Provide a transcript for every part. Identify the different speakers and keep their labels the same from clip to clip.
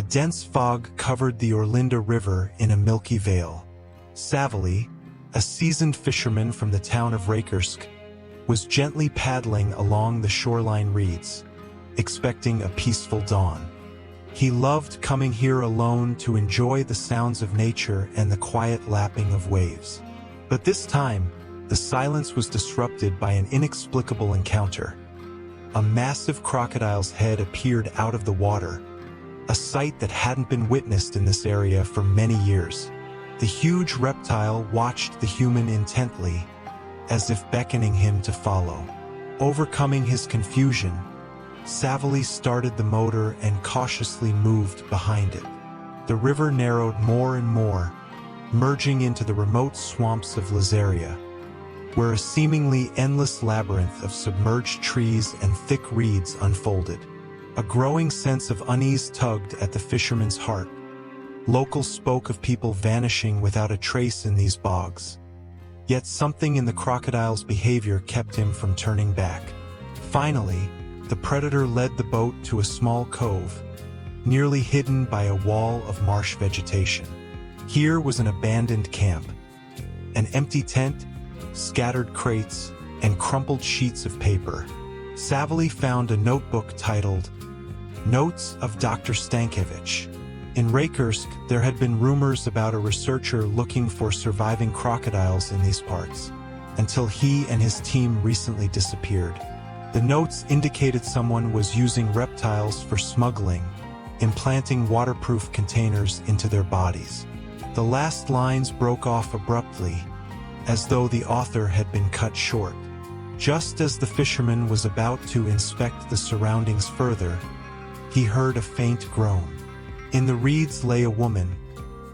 Speaker 1: A dense fog covered the Orlinda River in a milky veil. Savily, a seasoned fisherman from the town of Rakersk, was gently paddling along the shoreline reeds, expecting a peaceful dawn. He loved coming here alone to enjoy the sounds of nature and the quiet lapping of waves. But this time, the silence was disrupted by an inexplicable encounter. A massive crocodile's head appeared out of the water, a sight that hadn't been witnessed in this area for many years. The huge reptile watched the human intently, as if beckoning him to follow. Overcoming his confusion, Savily started the motor and cautiously moved behind it. The river narrowed more and more, merging into the remote swamps of Lazaria, where a seemingly endless labyrinth of submerged trees and thick reeds unfolded. A growing sense of unease tugged at the fisherman's heart. Locals spoke of people vanishing without a trace in these bogs. Yet something in the crocodile's behavior kept him from turning back. Finally, the predator led the boat to a small cove, nearly hidden by a wall of marsh vegetation. Here was an abandoned camp. An empty tent, scattered crates, and crumpled sheets of paper. Savily found a notebook titled, "Notes of Dr. Stankiewicz." In Rakersk, there had been rumors about a researcher looking for surviving crocodiles in these parts, until he and his team recently disappeared. The notes indicated someone was using reptiles for smuggling, implanting waterproof containers into their bodies. The last lines broke off abruptly, as though the author had been cut short. Just as the fisherman was about to inspect the surroundings further, he heard a faint groan. In the reeds lay a woman,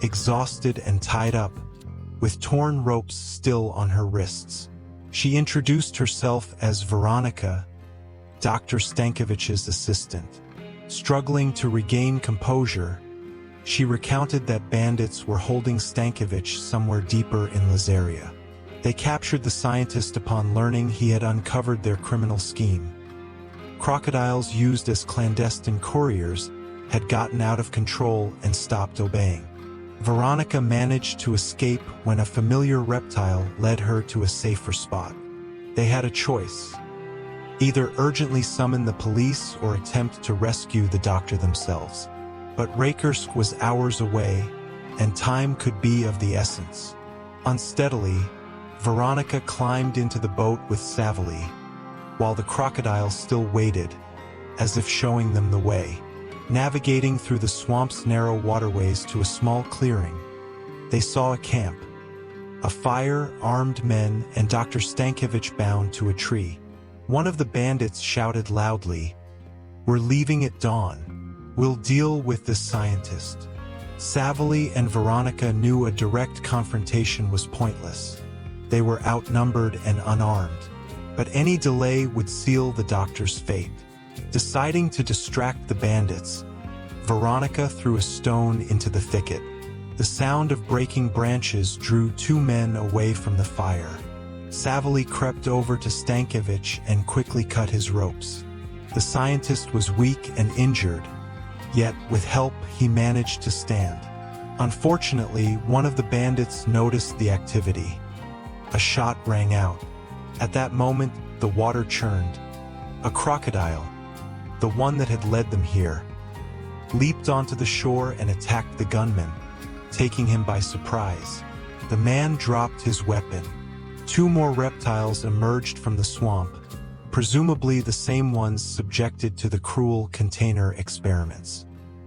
Speaker 1: exhausted and tied up, with torn ropes still on her wrists. She introduced herself as Veronica, Dr. Stankiewicz's assistant. Struggling to regain composure, she recounted that bandits were holding Stankiewicz somewhere deeper in Lazaria. They captured the scientist upon learning he had uncovered their criminal scheme. Crocodiles used as clandestine couriers had gotten out of control and stopped obeying. Veronica managed to escape when a familiar reptile led her to a safer spot. They had a choice: either urgently summon the police or attempt to rescue the doctor themselves. But Rakersk was hours away, and time could be of the essence. Unsteadily, Veronica climbed into the boat with Savily, while the crocodile still waited, as if showing them the way. Navigating through the swamp's narrow waterways to a small clearing, they saw a camp. A fire, armed men, and Dr. Stankiewicz bound to a tree. One of the bandits shouted loudly, "We're leaving at dawn. We'll deal with this scientist." Savily and Veronica knew a direct confrontation was pointless. They were outnumbered and unarmed, but any delay would seal the doctor's fate. Deciding to distract the bandits, Veronica threw a stone into the thicket. The sound of breaking branches drew two men away from the fire. Savily crept over to Stankiewicz and quickly cut his ropes. The scientist was weak and injured, yet with help he managed to stand. Unfortunately, one of the bandits noticed the activity. A shot rang out. At that moment, the water churned. A crocodile, the one that had led them here, leaped onto the shore and attacked the gunman, taking him by surprise. The man dropped his weapon. Two more reptiles emerged from the swamp, presumably the same ones subjected to the cruel container experiments.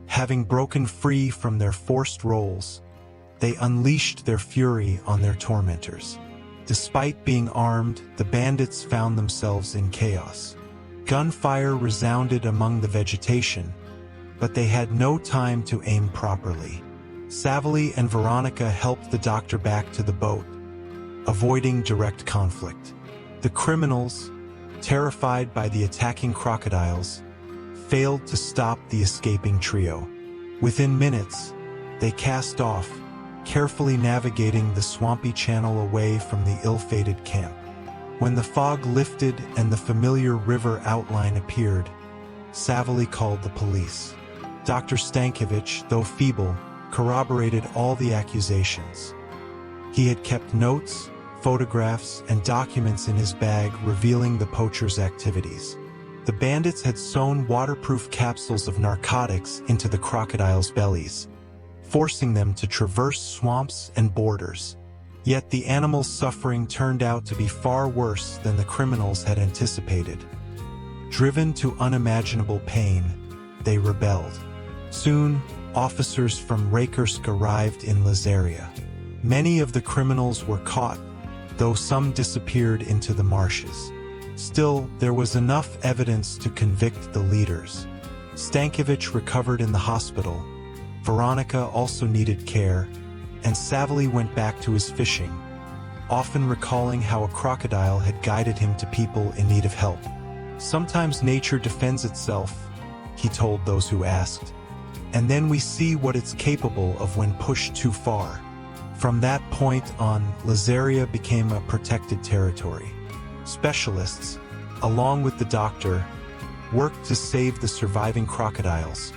Speaker 1: Having broken free from their forced roles, they unleashed their fury on their tormentors. Despite being armed, the bandits found themselves in chaos. Gunfire resounded among the vegetation, but they had no time to aim properly. Savily and Veronica helped the doctor back to the boat, avoiding direct conflict. The criminals, terrified by the attacking crocodiles, failed to stop the escaping trio. Within minutes, they cast off, carefully navigating the swampy channel away from the ill-fated camp. When the fog lifted and the familiar river outline appeared, Savily called the police. Dr. Stankiewicz, though feeble, corroborated all the accusations. He had kept notes, photographs, and documents in his bag revealing the poachers' activities. The bandits had sewn waterproof capsules of narcotics into the crocodiles' bellies, forcing them to traverse swamps and borders. Yet the animals' suffering turned out to be far worse than the criminals had anticipated. Driven to unimaginable pain, they rebelled. Soon, officers from Rakersk arrived in Lazaria. Many of the criminals were caught, though some disappeared into the marshes. Still, there was enough evidence to convict the leaders. Stankiewicz recovered in the hospital. Veronica also needed care, and Savily went back to his fishing, often recalling how a crocodile had guided him to people in need of help. Sometimes nature defends itself, he told those who asked, and then we see what it's capable of when pushed too far. From that point on, Lazaria became a protected territory. Specialists, along with the doctor, worked to save the surviving crocodiles,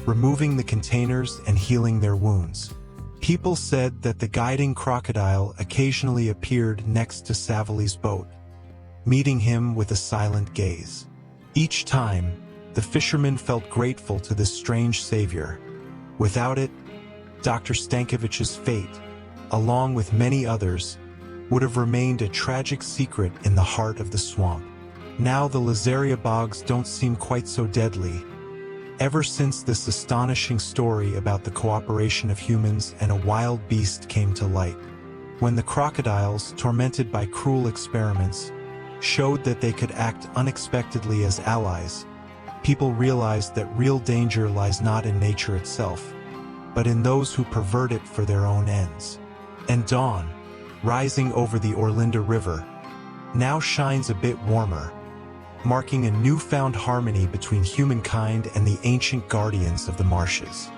Speaker 1: removing the containers and healing their wounds. People said that the guiding crocodile occasionally appeared next to Savily's boat, meeting him with a silent gaze. Each time, the fishermen felt grateful to this strange savior. Without it, Dr. Stankiewicz's fate, along with many others, would have remained a tragic secret in the heart of the swamp. Now the Lazaria bogs don't seem quite so deadly. Ever since this astonishing story about the cooperation of humans and a wild beast came to light, when the crocodiles, tormented by cruel experiments, showed that they could act unexpectedly as allies, people realized that real danger lies not in nature itself, but in those who pervert it for their own ends. And dawn, rising over the Orlinda River, now shines a bit warmer, marking a newfound harmony between humankind and the ancient guardians of the marshes.